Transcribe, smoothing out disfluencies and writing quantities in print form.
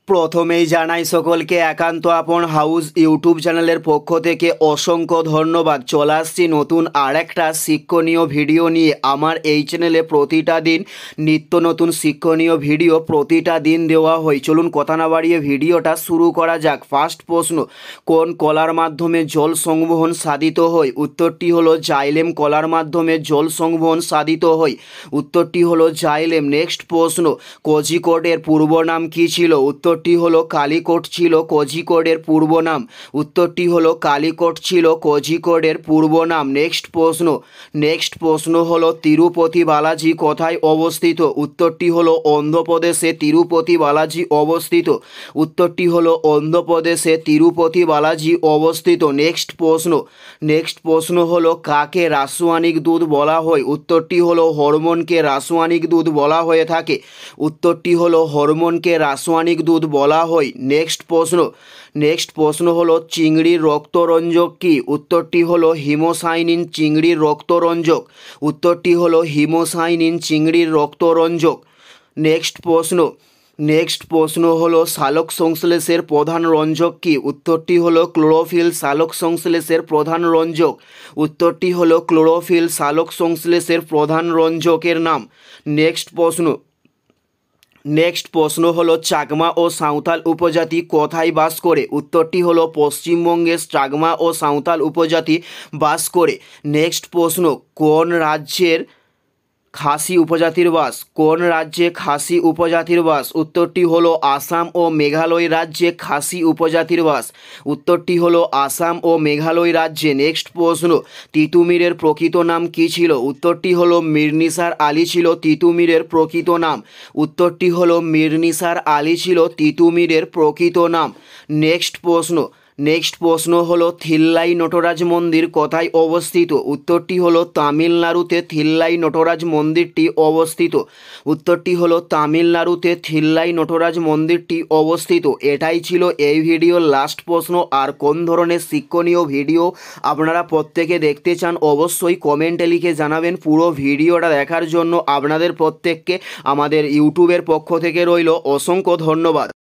প্রথমেই জানাই সকলকে একান্ত আপন হাউস ইউটিউব চ্যানেলের পক্ষ থেকে অসংখ্য ধন্যবাদ। চলে আসছি নতুন আরেকটা শিক্ষণীয় ভিডিও নিয়ে। আমার এই চ্যানেলে প্রতিটা দিন নিত্য নতুন শিক্ষণীয় ভিডিও প্রতিটা দিন দেওয়া হয়। চলুন কথা না বাড়িয়ে ভিডিওটা শুরু করা যাক। ফার্স্ট প্রশ্ন, কোন কলার মাধ্যমে জল সংবহন সাধিত হয়? উত্তরটি হলো জাইলেম কলার মাধ্যমে জল সংবহন সাধিত হয়। উত্তরটি হলো জাইলেম। নেক্সট প্রশ্ন, কোঝিকোডের পূর্ব নাম কী ছিল? উত্তরটি হলো কালিকট ছিল কোঝিকোডের পূর্ব নাম। উত্তরটি হলো কালিকট ছিল কোঝিকোডের পূর্ব নাম। নেক্সট প্রশ্ন হলো তিরুপতি বালাজি কোথায় অবস্থিত? উত্তরটি হলো অন্ধ্রপ্রদেশে তিরুপতি বালাজি অবস্থিত। উত্তরটি হলো অন্ধ্রপ্রদেশে তিরুপতি বালাজি অবস্থিত। নেক্সট প্রশ্ন হলো কাকে রাসায়নিক দুধ বলা হয়? উত্তরটি হলো হরমোনকে রাসায়নিক দুধ বলা হয়ে থাকে। উত্তরটি হলো হরমোনকে রাসায়নিক দুধ বলা হয়। নেক্সট প্রশ্ন হলো চিংড়ির রক্তরঞ্জক কি? উত্তরটি হলো হিমোসাইনিন চিংড়ির রক্তরঞ্জক। উত্তরটি হলো হিমোসাইনিন চিংড়ির রক্তরঞ্জক। নেক্সট প্রশ্ন হলো সালোক সংশ্লেষের প্রধান রঞ্জক কি? উত্তরটি হলো ক্লোরোফিল সালোক সংশ্লেষের প্রধান রঞ্জক। উত্তরটি হলো ক্লোরোফিল সালোক সংশ্লেষের প্রধান রঞ্জকের নাম। নেক্সট প্রশ্ন হলো চাকমা ও সাঁওতাল উপজাতি কোথায় বাস করে? উত্তরটি হলো পশ্চিমবঙ্গে চাকমা ও সাঁওতাল উপজাতি বাস করে। নেক্সট প্রশ্ন, কোন রাজ্যের খাসি উপজাতির বাস? কোন রাজ্যে খাসি উপজাতির বাস? উত্তরটি হলো আসাম ও মেঘালয় রাজ্যে খাসি উপজাতির বাস। উত্তরটি হলো আসাম ও মেঘালয় রাজ্যে। নেক্সট প্রশ্ন, তিতুমিরের প্রকৃত নাম কী ছিল? উত্তরটি হলো মীর নিসার আলী ছিল তিতুমিরের প্রকৃত নাম। উত্তরটি হলো মীর নিসার আলী ছিল তিতুমিরের প্রকৃত নাম। নেক্সট প্রশ্ন হলো থিল্লাই নটরাজ মন্দির কোথায় অবস্থিত? উত্তরটি হলো তামিলনাড়ুতে থিল্লাই নটরাজ মন্দিরটি অবস্থিত। উত্তরটি হলো তামিলনাড়ুতে থিল্লাই নটরাজ মন্দিরটি অবস্থিত। এটাই ছিল এই ভিডিওর লাস্ট প্রশ্ন। আর কোন ধরনের শিক্ষণীয় ভিডিও আপনারা প্রত্যেকে দেখতে চান অবশ্যই কমেন্টে লিখে জানাবেন। পুরো ভিডিওটা দেখার জন্য আপনাদের প্রত্যেককে আমাদের ইউটিউবের পক্ষ থেকে রইল অসংখ্য ধন্যবাদ।